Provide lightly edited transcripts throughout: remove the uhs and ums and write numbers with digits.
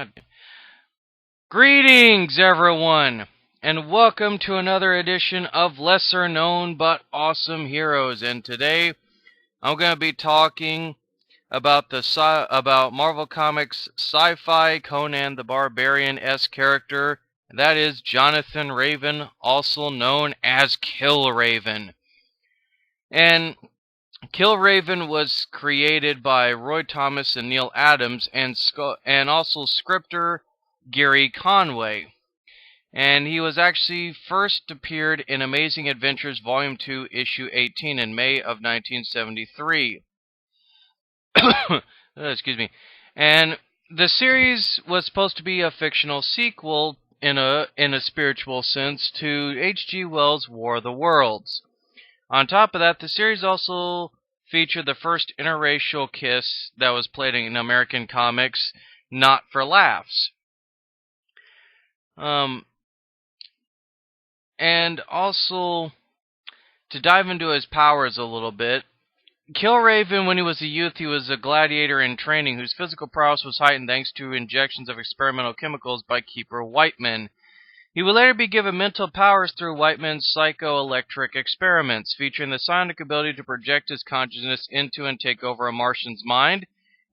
God. Greetings, everyone, and welcome to another edition of Lesser Known But Awesome Heroes. And today, I'm going to be talking about about Marvel Comics sci-fi Conan the Barbarian-esque character. That is Jonathan Raven, also known as Killraven. And Killraven was created by Roy Thomas and Neil Adams, and also scripter Gary Conway. And he was actually first appeared in Amazing Adventures Volume 2, Issue 18 in May of 1973. Excuse me. And the series was supposed to be a fictional sequel in a spiritual sense to H.G. Wells' War of the Worlds. On top of that, the series also featured the first interracial kiss that was played in American comics, not for laughs. And also, to dive into his powers a little bit, Killraven, when he was a youth, he was a gladiator in training whose physical prowess was heightened thanks to injections of experimental chemicals by Keeper Whiteman. He would later be given mental powers through Whiteman's psychoelectric experiments, featuring the psionic ability to project his consciousness into and take over a Martian's mind,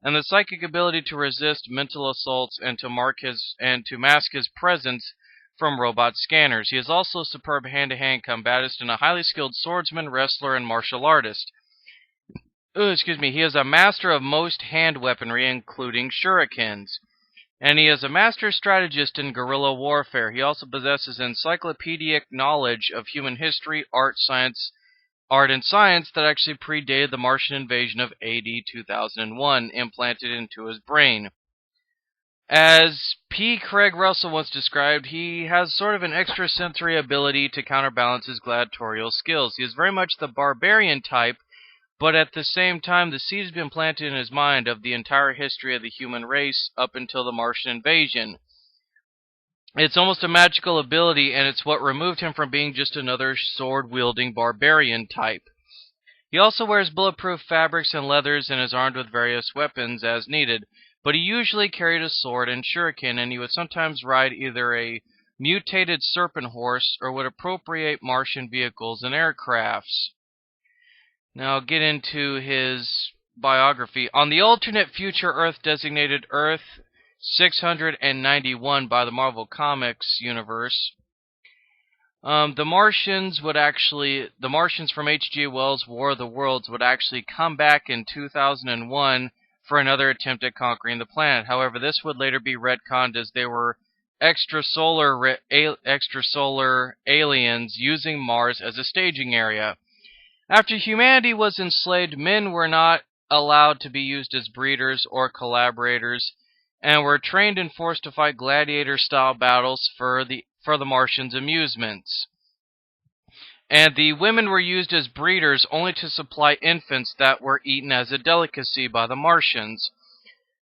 and the psychic ability to resist mental assaults and to mask his presence from robot scanners. He is also a superb hand-to-hand combatist and a highly skilled swordsman, wrestler, and martial artist. He is a master of most hand weaponry, including shurikens. And he is a master strategist in guerrilla warfare. He also possesses encyclopedic knowledge of human history, art and science that actually predated the Martian invasion of AD 2001, implanted into his brain. As P. Craig Russell once described, he has sort of an extrasensory ability to counterbalance his gladiatorial skills. He is very much the barbarian type, but at the same time, the seed has been planted in his mind of the entire history of the human race up until the Martian invasion. It's almost a magical ability, and it's what removed him from being just another sword-wielding barbarian type. He also wears bulletproof fabrics and leathers and is armed with various weapons as needed, but he usually carried a sword and shuriken, and he would sometimes ride either a mutated serpent horse or would appropriate Martian vehicles and aircrafts. Now I'll get into his biography. On the alternate future Earth designated Earth 691 by the Marvel Comics universe, the Martians from H.G. Wells' War of the Worlds would actually come back in 2001 for another attempt at conquering the planet. However, this would later be retconned as they were extrasolar aliens using Mars as a staging area. After humanity was enslaved, men were not allowed to be used as breeders or collaborators, and were trained and forced to fight gladiator-style battles for the Martians' amusements. And the women were used as breeders only to supply infants that were eaten as a delicacy by the Martians.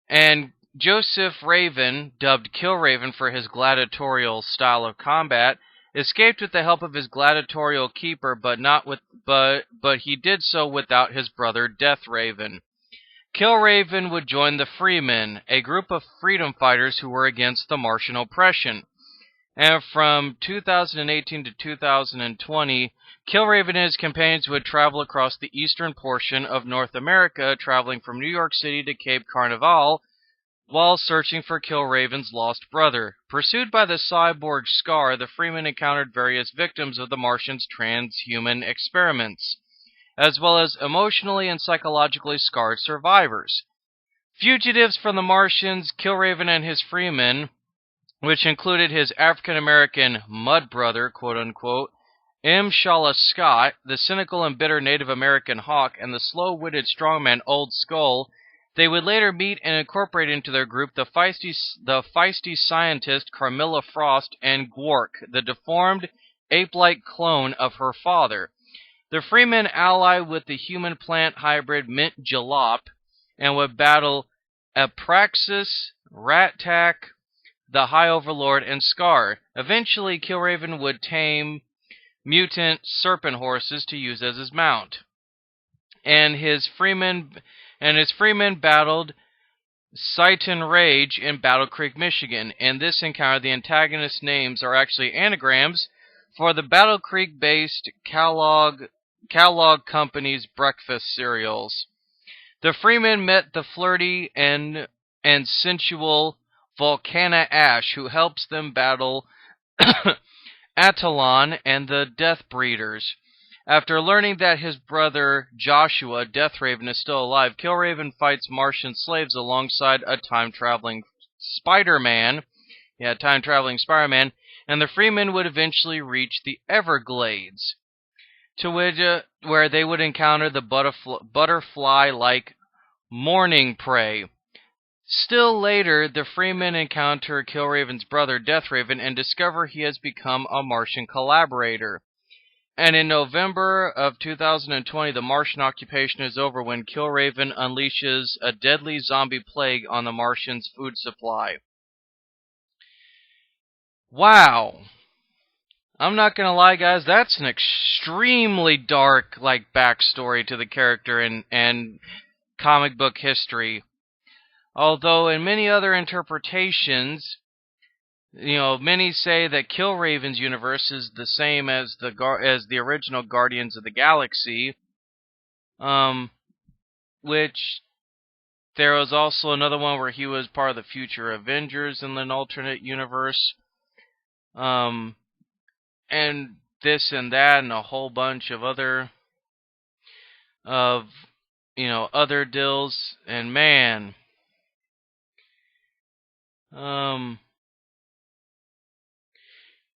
And Joseph Raven, dubbed Killraven for his gladiatorial style of combat, escaped with the help of his gladiatorial keeper, but he did so without his brother Death Raven. Killraven would join the Freemen, a group of freedom fighters who were against the Martian oppression. And from 2018 to 2020, Killraven and his companions would travel across the eastern portion of North America, traveling from New York City to Cape Carnival, while searching for Killraven's lost brother. Pursued by the cyborg Scar, the Freemen encountered various victims of the Martians' transhuman experiments, as well as emotionally and psychologically scarred survivors. Fugitives from the Martians, Killraven and his Freemen, which included his African-American mud brother, quote-unquote, M. Shala Scott, the cynical and bitter Native American Hawk, and the slow-witted strongman Old Skull, they would later meet and incorporate into their group the feisty scientist Carmilla Frost and Gwark, the deformed, ape-like clone of her father. The Freemen ally with the human-plant hybrid Mint Jalop and would battle Apraxis, Rat-Tak, the High Overlord, and Scar. Eventually, Killraven would tame mutant serpent horses to use as his mount. And his freemen battled Sighton Rage in Battle Creek, Michigan. In this encounter, the antagonist names are actually anagrams for the Battle Creek-based Kellogg Company's breakfast cereals. The Freemen met the flirty and sensual Volcana Ash, who helps them battle Atalon and the Death Breeders. After learning that his brother Joshua, Deathraven, is still alive, Killraven fights Martian slaves alongside a time-traveling Spider-Man. Yeah, time-traveling Spider-Man. And the Freemen would eventually reach the Everglades, to which, where they would encounter the butterfly-like morning prey. Still later, the Freemen encounter Killraven's brother, Deathraven, and discover he has become a Martian collaborator. And in November of 2020, the Martian occupation is over when Killraven unleashes a deadly zombie plague on the Martians' food supply. Wow. I'm not gonna lie, guys, that's an extremely dark, backstory to the character and comic book history. Although in many other interpretations, many say that Killraven's universe is the same as the original Guardians of the Galaxy, which there was also another one where he was part of the future Avengers in an alternate universe, and this and that and a whole bunch of other deals, and man,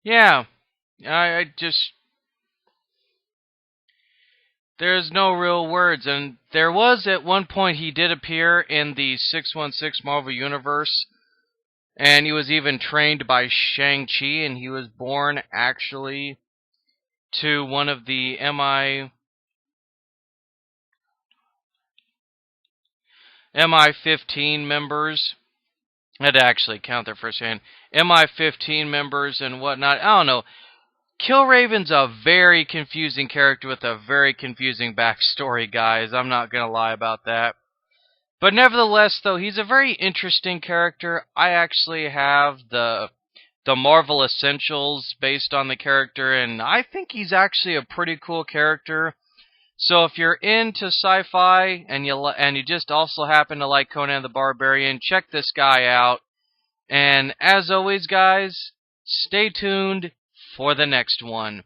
yeah, I just, there's no real words. And there was at one point he did appear in the 616 Marvel Universe, and he was even trained by Shang-Chi, and he was born actually to one of the MI-15 members. I had to actually count their first name. MI-15 members and whatnot. I don't know. Killraven's a very confusing character with a very confusing backstory, guys. I'm not going to lie about that. But nevertheless, though, he's a very interesting character. I actually have the Marvel Essentials based on the character, and I think he's actually a pretty cool character. So if you're into sci-fi and you just also happen to like Conan the Barbarian, check this guy out. And as always, guys, stay tuned for the next one.